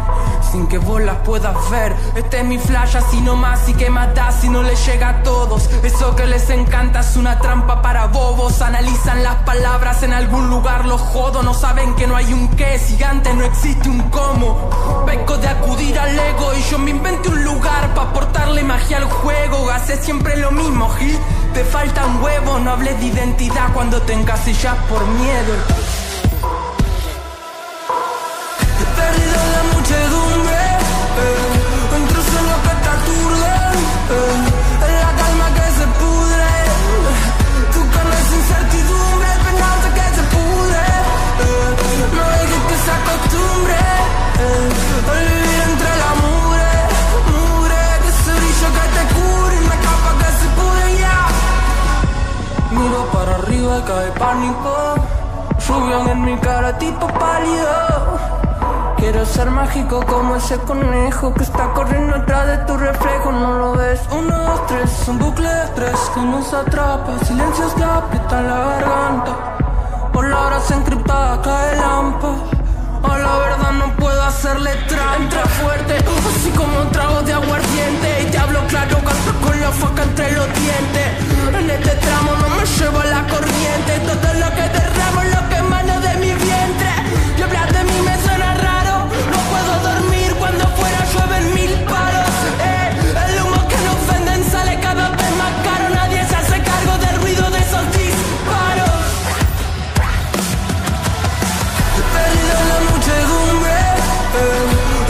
sin que vos las puedas ver. Este es mi flash así nomás, y que matás si no les llega a todos. Eso que les encanta es una trampa para bobos. Analizan las palabras, en algún lugar los jodo. No saben que no hay un qué, si antes no existe un cómo. Vengo de acudir al ego y yo me inventé un lugar para aportarle magia al juego. Haces siempre lo mismo, Gil, te faltan huevos. No hables de identidad cuando te encasillas por miedo. Perdido en la muchedumbre, entre sueños que te aturden, en la calma que se pudre, tu carne es incertidumbre, el penado que se pudre, no dejes que se acostumbre, a vivir entre la mugre, que ese brillo que te cubre y una capa que se pudre ya. Miro para arriba y cae pánico, lluvian en mi cara tipo pálido. Quiero ser mágico como ese conejo que está corriendo atrás de tu reflejo, no lo ves. 1, 2, 3, un bucle de estrés que nos atrapa, silencios que aprietan la garganta. Por la hora encriptada cae el lampa, a la verdad no puedo hacerle trampa. Entra fuerte, así como un trago de aguardiente, y te hablo claro, canto con la faca entre los dientes. En este tramo no me llevo la corriente, todo lo que derramo es lo que emana de mi vientre. Y hablar de mí me suena raro, no puedo dormir cuando afuera llueven 1000 palos. El humo que nos venden sale cada vez más caro, nadie se hace cargo del ruido de esos disparos. Perdido en la muchedumbre,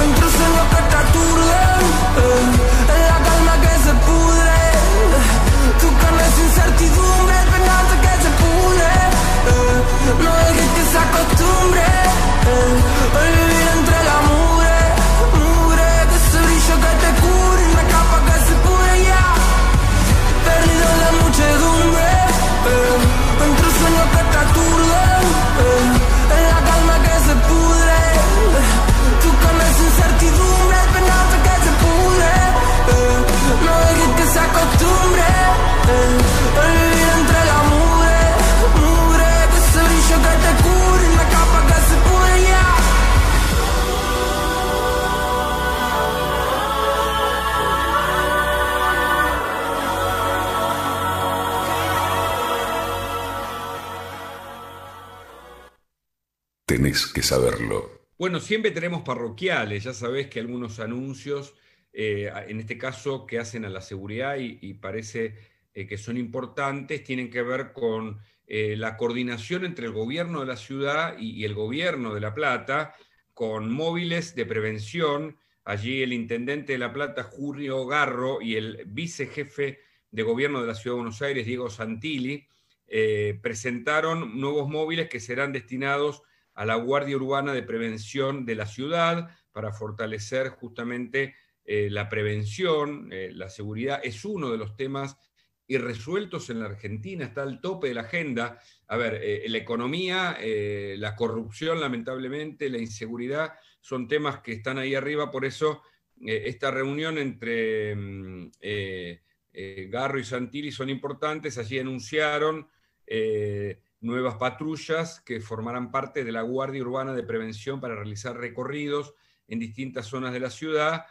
entre sueños que te aturden, en la calma que se pudre, tu carne es incertidumbre, el penante que se pudre, no dejes que se acostumbre, a vivir entre la mugre, que ese brillo que te cubre y una capa que se pudre ya. Perdido en la muchedumbre, entre sueños que te aturden, en la calma que se pudre, tu carne es incertidumbre, el penante que se pudre, no dejes que se acostumbre, a vivir entre la mugre, que ese brillo que te cubre y una capa que se pudre ya. Tenés que saberlo. Bueno, siempre tenemos parroquiales, ya sabés que algunos anuncios, en este caso que hacen a la seguridad y parece que son importantes, tienen que ver con la coordinación entre el gobierno de la ciudad y el gobierno de La Plata, con móviles de prevención. Allí el intendente de La Plata, Julio Garro, y el vicejefe de gobierno de la Ciudad de Buenos Aires, Diego Santilli, presentaron nuevos móviles que serán destinados a la Guardia Urbana de Prevención de la ciudad para fortalecer justamente la prevención. La seguridad es uno de los temas irresueltos en la Argentina, está al tope de la agenda. A ver, la economía, la corrupción, lamentablemente, la inseguridad, son temas que están ahí arriba. Por eso esta reunión entre Garro y Santilli son importantes. Allí anunciaron nuevas patrullas que formarán parte de la Guardia Urbana de Prevención para realizar recorridos en distintas zonas de la ciudad.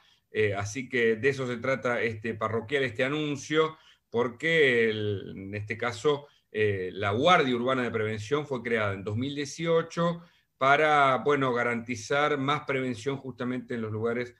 Así que de eso se trata este parroquial, este anuncio, porque en este caso la Guardia Urbana de Prevención fue creada en 2018 para, bueno, garantizar más prevención justamente en los lugares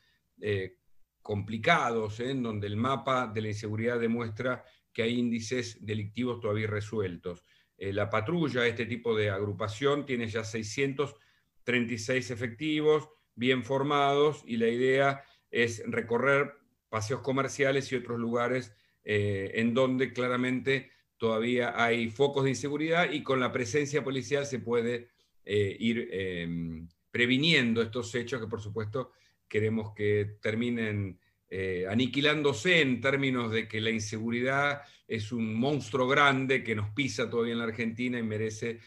complicados, en donde el mapa de la inseguridad demuestra que hay índices delictivos todavía irresueltos. La patrulla, este tipo de agrupación, tiene ya 636 efectivos, bien formados, y la idea es recorrer paseos comerciales y otros lugares en donde claramente todavía hay focos de inseguridad, y con la presencia policial se puede ir previniendo estos hechos que, por supuesto, queremos que terminen aniquilándose, en términos de que la inseguridad es un monstruo grande que nos pisa todavía en la Argentina y merece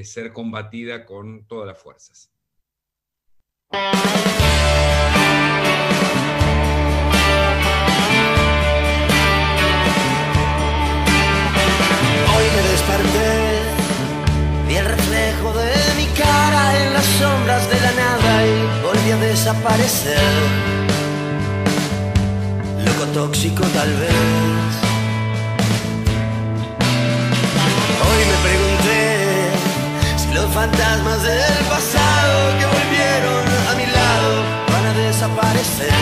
ser combatida con todas las fuerzas. Hoy me desperté, vi el reflejo de mi cara en las sombras de la nada y volví a desaparecer. Loco tóxico tal vez. Hoy me pregunté si los fantasmas del pasado que volvieron a mi lado van a desaparecer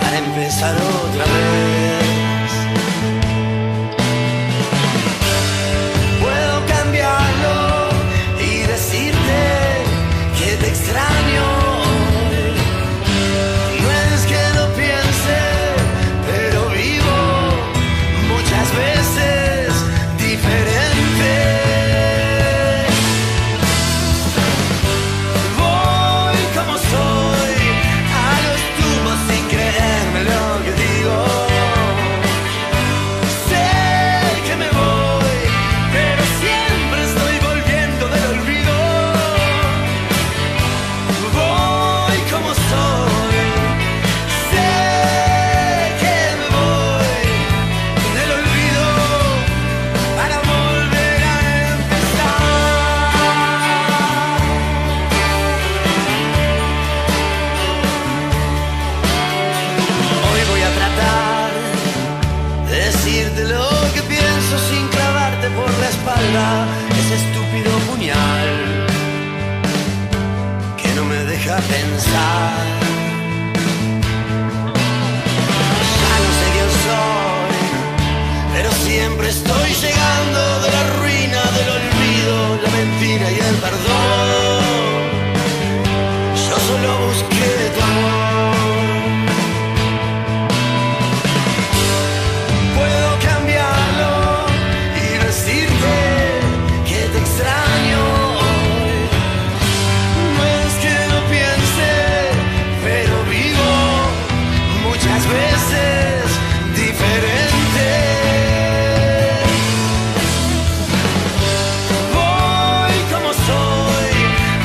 para empezar otra vez. Puedo cambiarlo y decirte que te extraño. No es que lo piense, pero vivo muchas veces diferente. Voy como soy a los tumbos sin creerme lo que digo. Sé que me voy, pero siempre estoy volviendo del olvido. Voy como soy, sé que me voy del olvido para volver a empezar. Hoy voy a tratar de decirte lo que pienso sin clavarte por la espalda ese estúpido puñal que no me deja pensar. Ya no sé quién soy, pero siempre estoy llegando de la ruina, del olvido, la mentira y el perdón. Yo solo busqué tu amor. Puedo cambiarlo y decirte que te extraño hoy. No es que lo piense, pero vivo muchas veces diferente. Voy como soy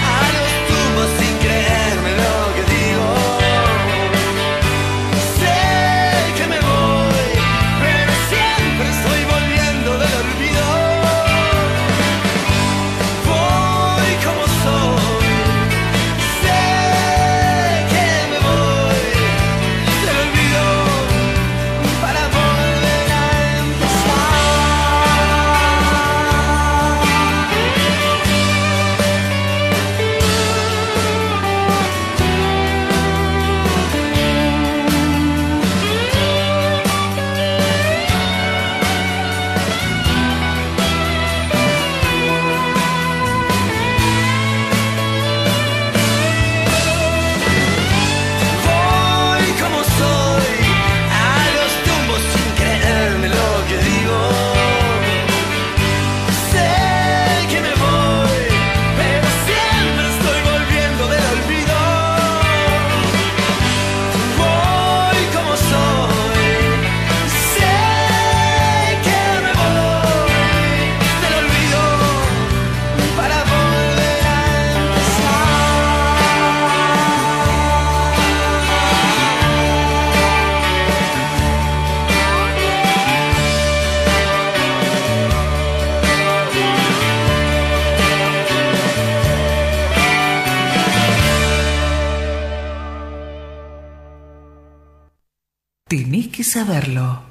a los tumbos sin creerme lo que digo. Sé que me voy, pero siempre estoy volviendo del olvido. Voy como soy, sé que me voy del olvido para volver a empezar. Voy como soy a los tumbos sin creerme lo que digo. Sé que me voy, pero siempre estoy volviendo del olvido. Voy como soy, sé que me voy del olvido para volver a empezar. Tenés que saberlo.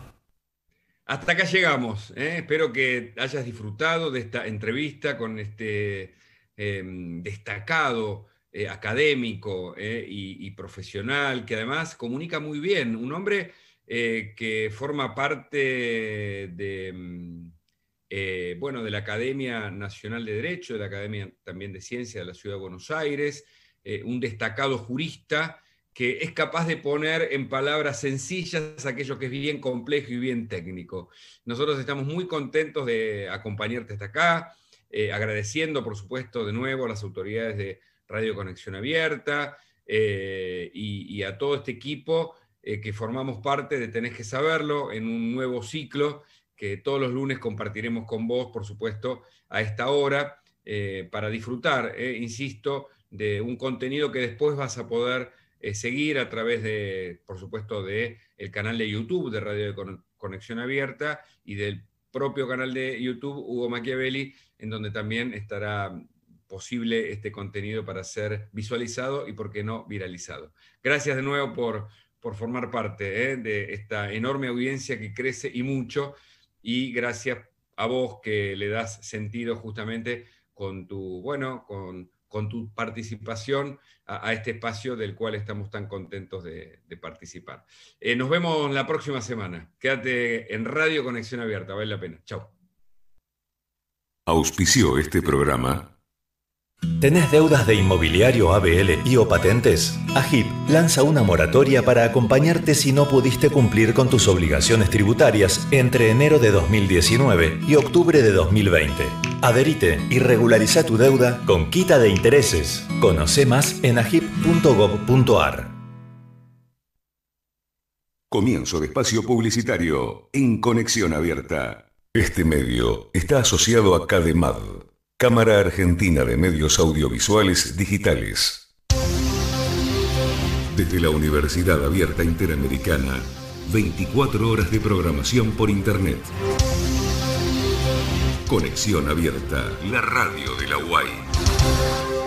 Hasta acá llegamos. Espero que hayas disfrutado de esta entrevista con este destacado académico y profesional, que además comunica muy bien, un hombre que forma parte de la Academia Nacional de Derecho, de la Academia también de Ciencia de la Ciudad de Buenos Aires, un destacado jurista que es capaz de poner en palabras sencillas aquello que es bien complejo y bien técnico. Nosotros estamos muy contentos de acompañarte hasta acá, agradeciendo, por supuesto, de nuevo a las autoridades de Radio Conexión Abierta y a todo este equipo que formamos parte de Tenés que Saberlo en un nuevo ciclo que todos los lunes compartiremos con vos, por supuesto, a esta hora, para disfrutar, insisto, de un contenido que después vas a poder seguir a través de, por supuesto, del canal de YouTube de Radio Conexión Abierta y del propio canal de YouTube Hugo Machiavelli, en donde también estará posible este contenido para ser visualizado y, por qué no, viralizado. Gracias de nuevo por formar parte de esta enorme audiencia que crece y mucho, y gracias a vos que le das sentido justamente con tu, con tu participación a este espacio del cual estamos tan contentos de participar. Nos vemos la próxima semana. Quédate en Radio Conexión Abierta, vale la pena. Chau. Auspició este programa. ¿Tenés deudas de inmobiliario, ABL y o patentes? AGIP lanza una moratoria para acompañarte si no pudiste cumplir con tus obligaciones tributarias entre enero de 2019 y octubre de 2020. Adherite y regulariza tu deuda con quita de intereses. Conoce más en agip.gov.ar. Comienzo de espacio publicitario en Conexión Abierta. Este medio está asociado a CADEMAD, Cámara Argentina de Medios Audiovisuales Digitales. Desde la Universidad Abierta Interamericana, 24 horas de programación por Internet. Conexión Abierta, la radio de la UAI.